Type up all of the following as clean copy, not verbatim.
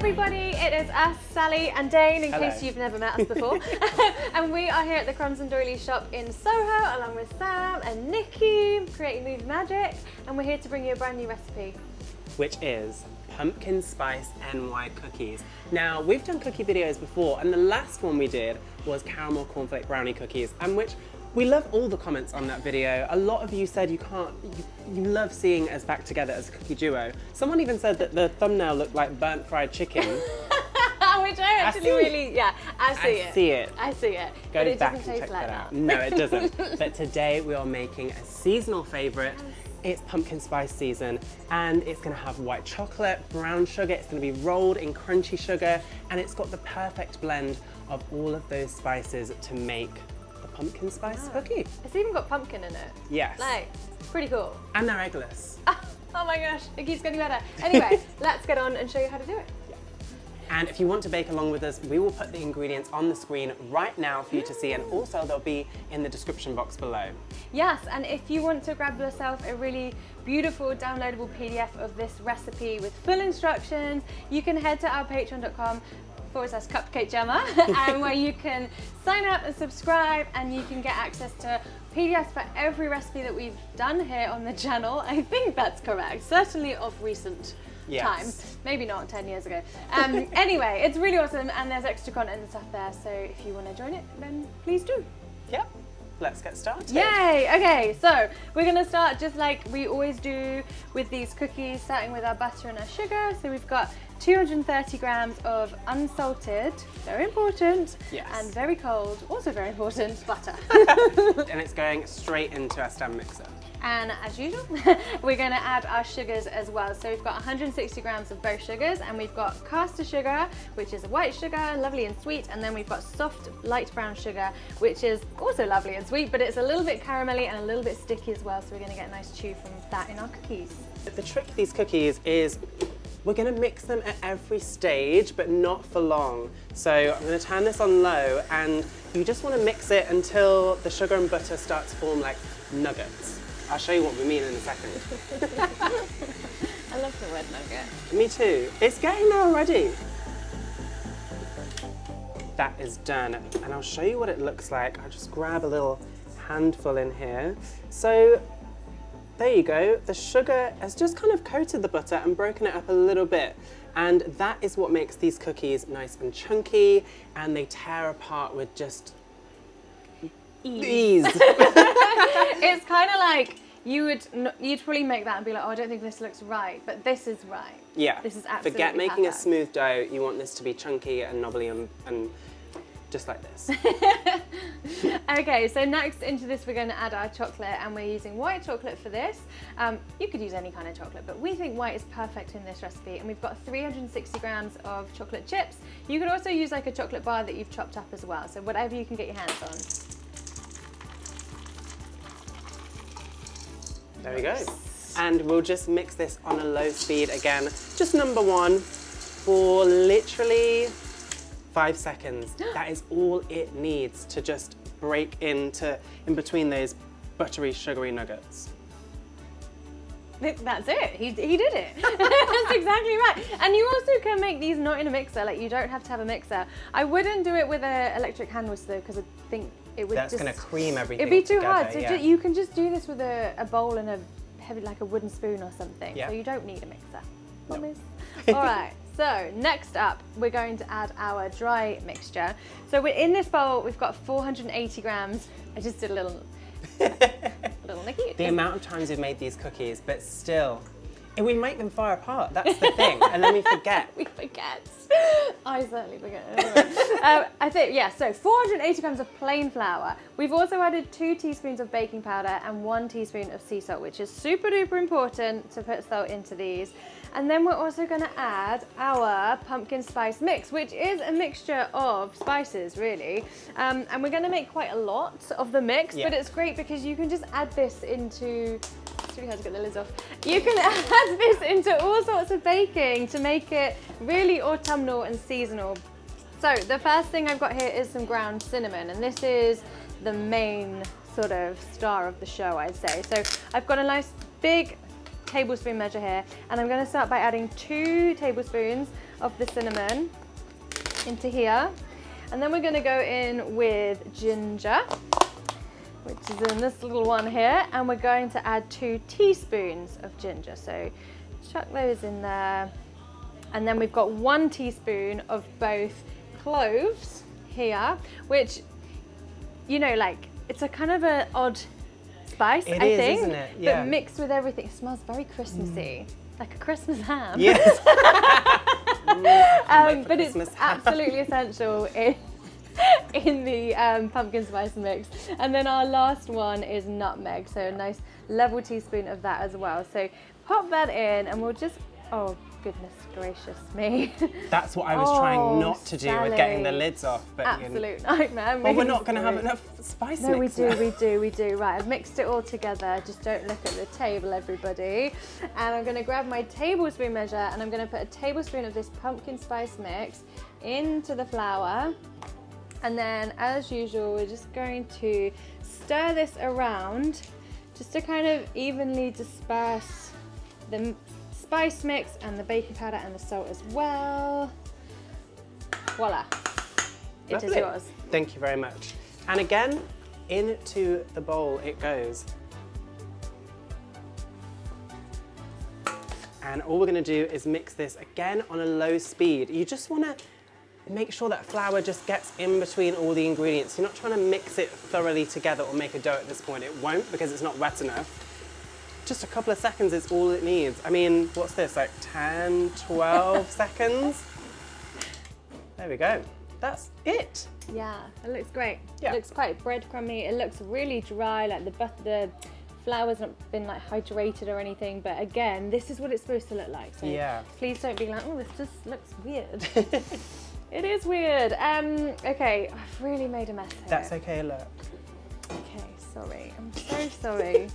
everybody, it is us, Sally and Dane, in Hello. case you've never met us before. And we are here at the Crumbs and Doilies shop in Soho, along with Sam and Nikki, creating movie magic, and we're here to bring you a brand new recipe. Which is pumpkin spice NY cookies. Now, we've done cookie videos before, and the last one we did was caramel cornflake brownie cookies, and which we love all the comments on that video. A lot of you said you love seeing us back together as a cookie duo. Someone even said that the thumbnail looked like burnt fried chicken. Which I actually really, yeah, I see it. I see it. Go but it back doesn't and taste check like that out. No, it doesn't. But today we are making a seasonal favorite. It's pumpkin spice season, and it's gonna have white chocolate, brown sugar, it's gonna be rolled in crunchy sugar, and it's got the perfect blend of all of those spices to make the pumpkin spice cookie. It's even got pumpkin in it. Yes. Like, pretty cool. And they're eggless. Oh my gosh, it keeps getting better. Anyway, let's get on and show you how to do it. And if you want to bake along with us, we will put the ingredients on the screen right now for you to see, and also they'll be in the description box below. Yes, and if you want to grab yourself a really beautiful downloadable PDF of this recipe with full instructions, you can head to our patreon.com/Cupcake Jemma, and where you can sign up and subscribe, and you can get access to PDFs for every recipe that we've done here on the channel. I think that's correct, certainly of recent time, maybe not 10 years ago. Anyway, it's really awesome, and there's extra content and stuff there, so if you want to join it, then please do. Yep, let's get started. Yay! Okay, so we're gonna start just like we always do with these cookies, starting with our butter and our sugar. So we've got 230 grams of unsalted, very important, and very cold, also very important, butter. And it's going straight into our stand mixer. And as usual, we're going to add our sugars as well. So we've got 160 grams of both sugars, and we've got caster sugar, which is a white sugar, lovely and sweet, and then we've got soft light brown sugar, which is also lovely and sweet, but it's a little bit caramelly and a little bit sticky as well, so we're going to get a nice chew from that in our cookies. The trick with these cookies is we're going to mix them at every stage, but not for long. So I'm going to turn this on low, and you just want to mix it until the sugar and butter start to form like nuggets. I'll show you what we mean in a second. I love the word nugget. Me too. It's getting there already. That is done, and I'll show you what it looks like. I'll just grab a little handful in here. So there you go. The sugar has just kind of coated the butter and broken it up a little bit. And that is what makes these cookies nice and chunky, and they tear apart with just ease. It's kind of like you'd probably make that and be like, oh, I don't think this looks right, but this is right. Yeah. This is absolutely Forget making perfect. a smooth dough. You want this to be chunky and knobbly and just like this. Okay, so next into this we're going to add our chocolate, and we're using white chocolate for this. You could use any kind of chocolate, but we think white is perfect in this recipe, and we've got 360 grams of chocolate chips. You could also use like a chocolate bar that you've chopped up as well, so whatever you can get your hands on. There we go. And we'll just mix this on a low speed again, just number one, for literally 5 seconds. That is all it needs to just break in between those buttery, sugary nuggets. That's it, he did it. That's exactly right. And you also can make these not in a mixer, like you don't have to have a mixer. I wouldn't do it with an electric hand whisk though, because I think it would That's going to cream everything it'd be too together, hard, so you can just do this with a bowl and a heavy, like a wooden spoon or something, so you don't need a mixer. Promise? All right, so next up, we're going to add our dry mixture. So we're in this bowl, we've got 480 grams. I just did a little Nikki. The amount of times we've made these cookies, but still, we make them far apart. That's the thing, and then we forget. We forget. I certainly forget. Anyway. I think, yeah, so 480 grams of plain flour. We've also added 2 teaspoons of baking powder and 1 teaspoon of sea salt, which is super duper important to put salt into these. And then we're also going to add our pumpkin spice mix, which is a mixture of spices, really. And we're going to make quite a lot of the mix, but it's great because you can just add this into... It's really hard to get the lids off. You can add this into all sorts of baking to make it really autumnal and seasonal. So the first thing I've got here is some ground cinnamon, and this is the main sort of star of the show, I'd say. So I've got a nice big tablespoon measure here, and I'm going to start by adding 2 tablespoons of the cinnamon into here, and then we're going to go in with ginger, which is in this little one here, and we're going to add 2 teaspoons of ginger. So chuck those in there, and then we've got 1 teaspoon of both cloves here, which, you know, like, it's a kind of an odd spice, I think, isn't it? Yeah. but mixed with everything, it smells very Christmassy, like a Christmas ham. Yes. But it's absolutely essential in the pumpkin spice mix. And then our last one is nutmeg, so a nice level teaspoon of that as well. So pop that in, and we'll just, oh goodness gracious me. That's what I was trying not to do with getting the lids off. But absolute nightmare. Well, we're not going to have enough spice mix. No, we do. Right, I've mixed it all together. Just don't look at the table, everybody. And I'm going to grab my tablespoon measure, and I'm going to put a tablespoon of this pumpkin spice mix into the flour. And then, as usual, we're just going to stir this around just to kind of evenly disperse the spice mix and the baking powder and the salt as well. Voila, it is yours. Thank you very much. And again, into the bowl it goes. And all we're going to do is mix this again on a low speed. You just want to make sure that flour just gets in between all the ingredients. You're not trying to mix it thoroughly together or make a dough at this point. It won't, because it's not wet enough. Just a couple of seconds is all it needs. I mean, what's this, like 10, 12 seconds? There we go. That's it. Yeah, it looks great. Yeah. It looks quite breadcrumby. It looks really dry, like the flour's not been like hydrated or anything, but again, this is what it's supposed to look like. So yeah. Please don't be like, oh, this just looks weird. It is weird. Okay, I've really made a mess here. That's okay, look. Okay, sorry. I'm so sorry.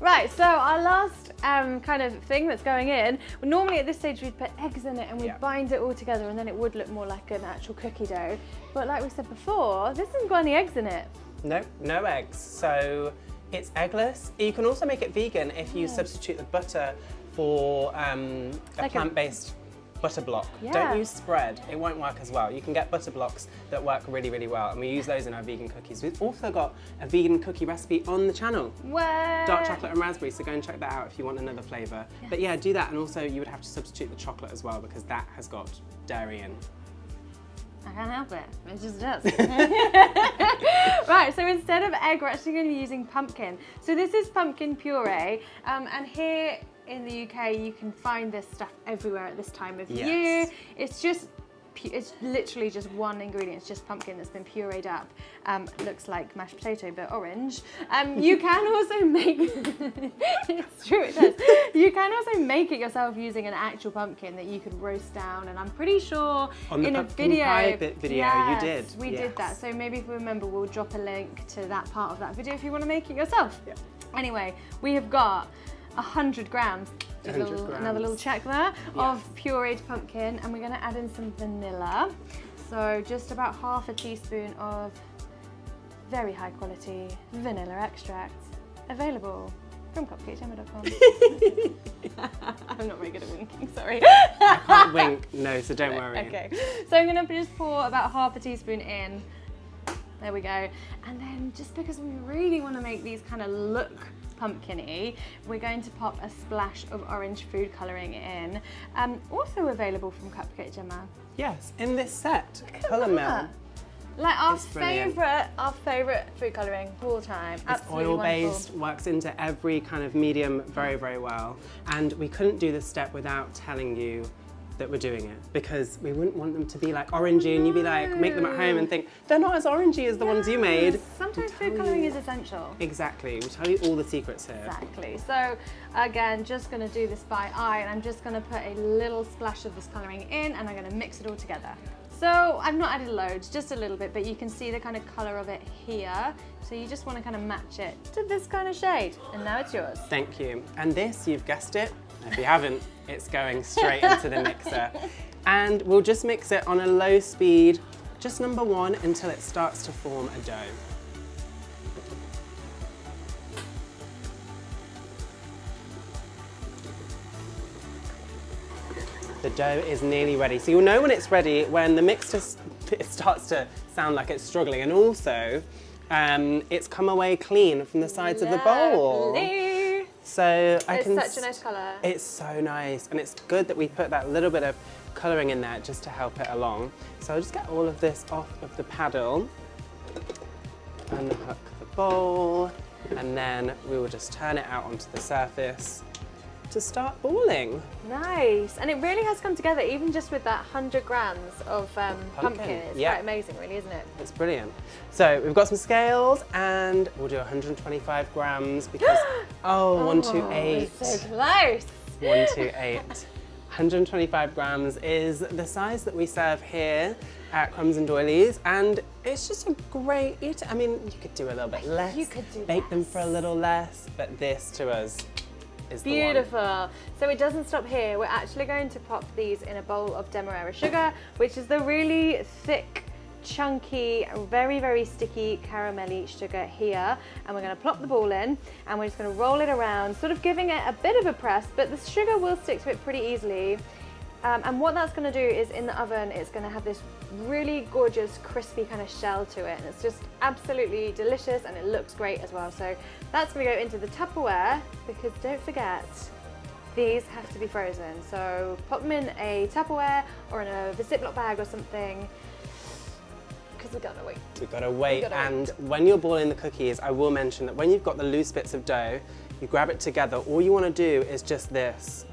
Right, so our last kind of thing that's going in, normally at this stage we'd put eggs in it and we'd bind it all together, and then it would look more like an actual cookie dough. But like we said before, this hasn't got any eggs in it. No, no eggs. So it's eggless. You can also make it vegan if you substitute the butter for a plant-based butter block. Yeah. Don't use spread, it won't work as well. You can get butter blocks that work really, really well, and we use those in our vegan cookies. We've also got a vegan cookie recipe on the channel. What? Dark chocolate and raspberry, so go and check that out if you want another flavour. Yes. But yeah, do that, and also you would have to substitute the chocolate as well, because that has got dairy in. I can't help it, it just does. Right, so instead of egg, we're actually going to be using pumpkin. So this is pumpkin puree, and here in the UK you can find this stuff everywhere at this time of year. It's literally just one ingredient, it's just pumpkin that's been pureed up. Looks like mashed potato but orange. You can also make, it's true, it does. You can also make it yourself using an actual pumpkin that you could roast down, and I'm pretty sure in a video, you did. We did that, so maybe if we remember we'll drop a link to that part of that video if you want to make it yourself. Yeah. Anyway, we have got 100 grams, another little check there, of pureed pumpkin, and we're going to add in some vanilla. So just about half a teaspoon of very high quality vanilla extract, available from cupcakejemma.com. I'm not very good at winking, sorry. I can't wink, no, so don't worry. Okay, so I'm going to just pour about half a teaspoon in. There we go. And then just because we really want to make these kind of look pumpkin-y, we're going to pop a splash of orange food colouring in. Also available from Cupcake Jemma. Yes, in this set, Colour Mill. Like our favourite food colouring of all time. It's oil-based, works into every kind of medium very, very well. And we couldn't do this step without telling you that we're doing it, because we wouldn't want them to be like orangey and you'd be like, make them at home and think, they're not as orangey as the ones you made. Sometimes food colouring is essential. Exactly, we tell you all the secrets here. Exactly, so again, just going to do this by eye, and I'm just going to put a little splash of this colouring in, and I'm going to mix it all together. So I've not added loads, just a little bit, but you can see the kind of colour of it here. So you just want to kind of match it to this kind of shade, and now it's yours. Thank you. And this, you've guessed it, if you haven't, it's going straight into the mixer. And we'll just mix it on a low speed, just number one, until it starts to form a dough. The dough is nearly ready. So you'll know when it's ready when the mix just it starts to sound like it's struggling, and also it's come away clean from the sides of the bowl. Lovely. So It's such a nice colour. It's so nice, and it's good that we put that little bit of colouring in there just to help it along. So I'll just get all of this off of the paddle, unhook the bowl, and then we will just turn it out onto the surface to start balling. Nice, and it really has come together, even just with that 100 grams of pumpkin. It's quite amazing, really, isn't it? It's brilliant. So we've got some scales, and we'll do 125 grams because, oh, 128. So close. 128. 125 grams is the size that we serve here at Crumbs and Doilies, and it's just a great eat. I mean, you could do a little bit less. You could do bake them for a little less, but this to us is beautiful. the one. So it doesn't stop here. We're actually going to pop these in a bowl of Demerara sugar, which is the really thick, chunky, very, very sticky caramelly sugar here. And we're going to plop the ball in, and we're just going to roll it around, sort of giving it a bit of a press, but the sugar will stick to it pretty easily. And what that's going to do is in the oven, it's going to have this really gorgeous, crispy kind of shell to it. And it's just absolutely delicious, and it looks great as well. So that's going to go into the Tupperware, because don't forget, these have to be frozen. So pop them in a Tupperware or in a Ziploc bag or something, because we've got to wait. We've got to wait. And when you're balling the cookies, I will mention that when you've got the loose bits of dough, you grab it together. All you want to do is just this.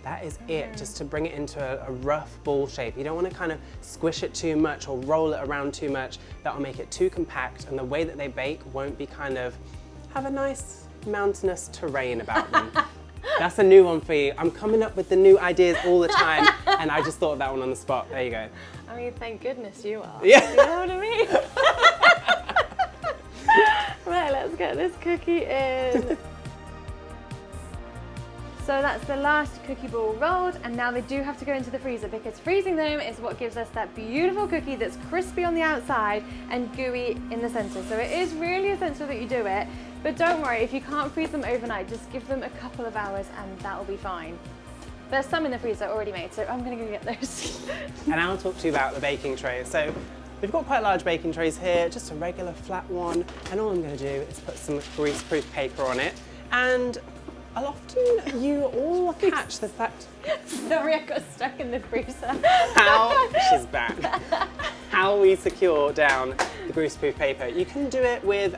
That is it, just to bring it into a rough ball shape. You don't want to kind of squish it too much or roll it around too much. That'll make it too compact, and the way that they bake won't be have a nice mountainous terrain about them. That's a new one for you. I'm coming up with the new ideas all the time, and I just thought of that one on the spot. There you go. I mean, thank goodness you are. Yeah. You know what I mean? Right, let's get this cookie in. So that's the last cookie ball rolled, and now they do have to go into the freezer, because freezing them is what gives us that beautiful cookie that's crispy on the outside and gooey in the center. So it is really essential that you do it, but don't worry, if you can't freeze them overnight, just give them a couple of hours and that'll be fine. There's some in the freezer already made, so I'm gonna go get those. And I'll talk to you about the baking trays. So we've got quite large baking trays here, just a regular flat one, and all I'm gonna do is put some greaseproof paper on it, and I'll often you all catch the fact. Sorry, I got stuck in the freezer. She's back. How we secure down the greaseproof paper. You can do it with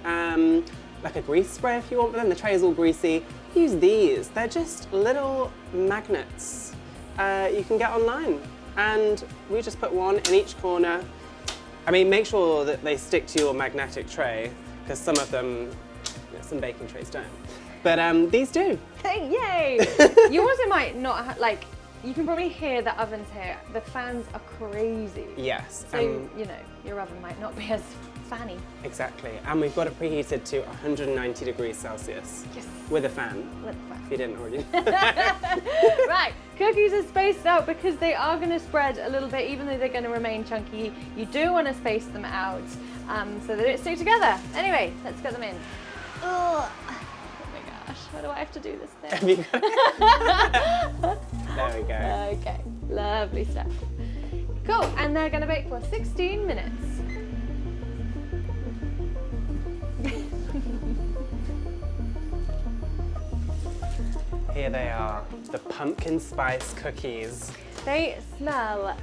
like a grease spray if you want, but then the tray is all greasy. Use these. They're just little magnets you can get online, and we just put one in each corner. I mean, make sure that they stick to your magnetic tray, because some of them, some baking trays don't. But these do. Hey, yay! You also might not like. You can probably hear the ovens here. The fans are crazy. Yes. So you know your oven might not be as fanny. Exactly. And we've got it preheated to 190 degrees Celsius. Yes. With a fan. With a fan. If you didn't already. Right. Cookies are spaced out because they are going to spread a little bit, even though they're going to remain chunky. You do want to space them out so they don't stick together. Anyway, let's get them in. Ugh. How do I have to do this thing? There we go. Okay, lovely stuff. Cool, and they're going to bake for 16 minutes. Here they are, the pumpkin spice cookies. They smell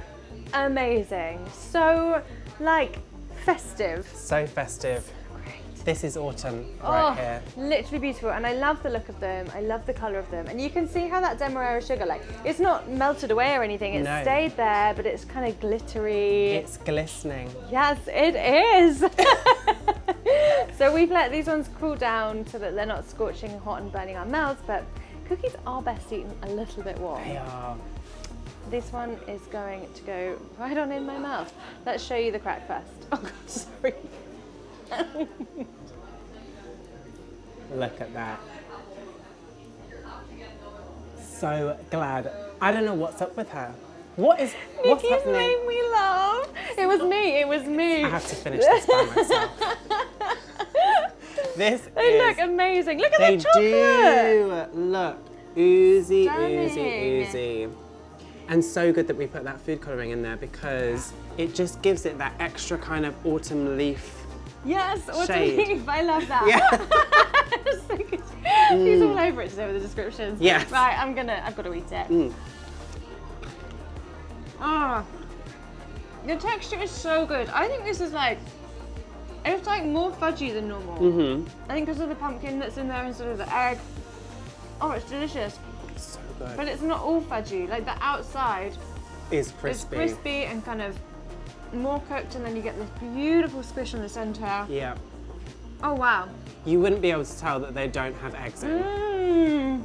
amazing. So, like, festive. So festive. This is autumn right here. Literally beautiful, and I love the look of them. I love the colour of them, and you can see how that Demerara sugar, like, it's not melted away or anything. It's stayed there, but it's kind of glittery. It's glistening. Yes, it is. So we've let these ones cool down so that they're not scorching hot and burning our mouths, but cookies are best eaten a little bit warm. They are. This one is going to go right on in my mouth. Let's show you the crack first. Oh God, sorry. Look at that. So glad. I don't know what's up with her. What's Nikki's happening? made me laugh. It was me. I have to finish this by myself. They look amazing. Look at the chocolate. They do. Look. Oozy, Stunning. oozy, oozy. And so good that we put that food colouring in there because it just gives it that extra kind of autumn leaf. Yes, autumn shade. leaf. I love that. Yeah. It's so good. He's all over it today with the descriptions. Yes. Right, I've got to eat it. Ah, the texture is so good. I think this is like, it's like more fudgy than normal. I think because of the pumpkin that's in there instead of the egg. Oh, it's delicious. So good. But it's not all fudgy. Like the outside It's crispy. is crispy and kind of more cooked, and then you get this beautiful squish in the center. Yeah. Oh wow. You wouldn't be able to tell that they don't have eggs in.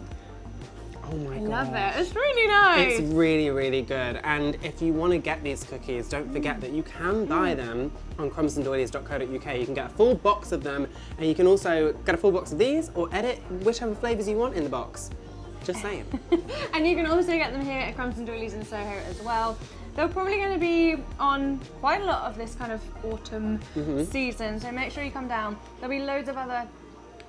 Oh my god. Love it. It's really nice. It's really, really good. And if you want to get these cookies, don't forget that you can buy them on crumsanddoilies.co.uk. You can get a full box of them, and you can also get a full box of these or edit whichever flavours you want in the box. Just saying. And you can also get them here at Crumbs and Doilies in Soho as well. They're probably going to be on quite a lot of this kind of autumn season, so make sure you come down. There'll be loads of other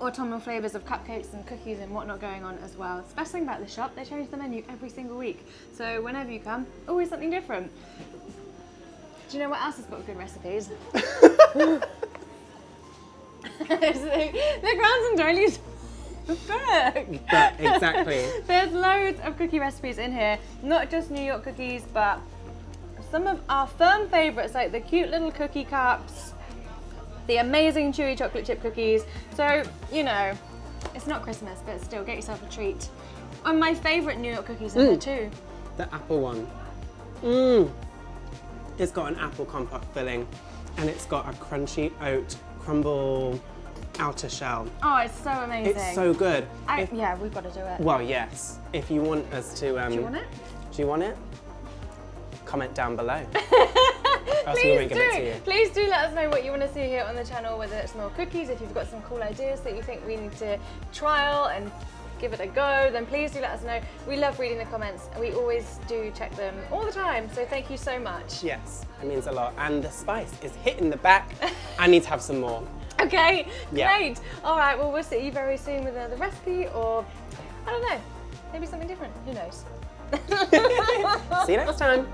autumnal flavours of cupcakes and cookies and whatnot going on as well. The best thing about this shop, they change the menu every single week. So whenever you come, always something different. Do you know what else has got good recipes? The Crowns and Doilies book. But exactly. There's loads of cookie recipes in here, not just New York cookies, but some of our firm favourites like the cute little cookie cups, the amazing chewy chocolate chip cookies. So, you know, it's not Christmas, but still get yourself a treat. And my favourite New York cookies in there too. The apple one. It's got an apple compote filling, and it's got a crunchy oat crumble outer shell. Oh, it's so amazing. It's so good. Yeah, we've got to do it. Well, yes. If you want us to... Do you want it? Do you want it? Comment down below. Please do. Please do let us know what you want to see here on the channel, whether it's more cookies, if you've got some cool ideas that you think we need to trial and give it a go, then please do let us know. We love reading the comments, and we always do check them all the time, so thank you so much. Yes, it means a lot. And the spice is hitting the back. I need to have some more. Okay, Yeah. great. All right, well, we'll see you very soon with another recipe, or I don't know, maybe something different. Who knows? See you next time.